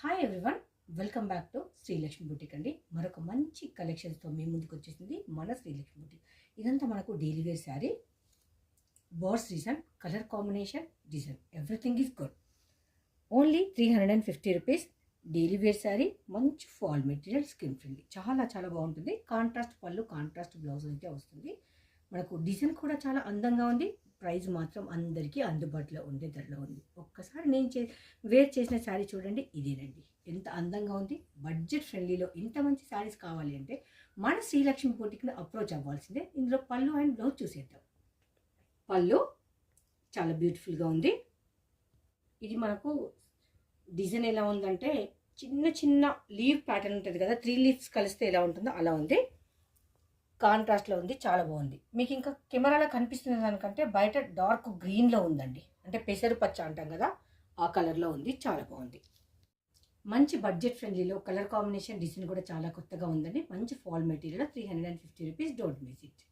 Hi everyone, welcome back to Srilakshmi boutique అండి. మరొక మంచి కలెక్షన్స్తో మీ ముందుకు వచ్చేసింది మన శ్రీలక్ష్మి బుటిక్. ఇదంతా మనకు daily wear sari, borders design, colour combination, design everything is good. Only 350 rupees. Daily wear sari, మంచి ఫాల్ మెటీరియల్, స్కిన్ ఫ్రెండ్లీ, చాలా చాలా బాగుంటుంది. కాంట్రాస్ట్ పళ్ళు, కాంట్రాస్ట్ బ్లౌజ్ అయితే వస్తుంది. మనకు డిజైన్ కూడా చాలా అందంగా ఉంది. ప్రైస్ మాత్రం అందరికీ అందుబాటులో ఉండే ధరలో ఉంది. ఒక్కసారి నేను వేర్ చేసిన శారీ చూడండి, ఇదేనండి. ఎంత అందంగా ఉంది. బడ్జెట్ ఫ్రెండ్లీలో ఇంత మంచి శారీస్ కావాలి అంటే మన శ్రీలక్ష్మి బుటిక్ని అప్రోచ్ అవ్వాల్సిందే. ఇందులో పళ్ళు అండ్ బ్లౌజ్ చూసేద్దాం. పళ్ళు చాలా బ్యూటిఫుల్గా ఉంది. ఇది మనకు డిజైన్ ఎలా ఉందంటే చిన్న చిన్న లీవ్ ప్యాటర్న్ ఉంటుంది కదా, 3 లీవ్స్ కలిస్తే ఎలా ఉంటుందో అలా ఉంది. కాంట్రాస్ట్లో ఉంది, చాలా బాగుంది. మీకు ఇంకా కెమెరాలో కనిపిస్తున్న దానికంటే బయట డార్క్ గ్రీన్లో ఉందండి. అంటే పెసరు పచ్చ అంటాం కదా, ఆ కలర్లో ఉంది. చాలా బాగుంది. మంచి బడ్జెట్ ఫ్రెండ్లీలో కలర్ కాంబినేషన్, డిజైన్ కూడా చాలా కొత్తగా ఉందండి. మంచి fall material, 350 rupees. Don't miss it.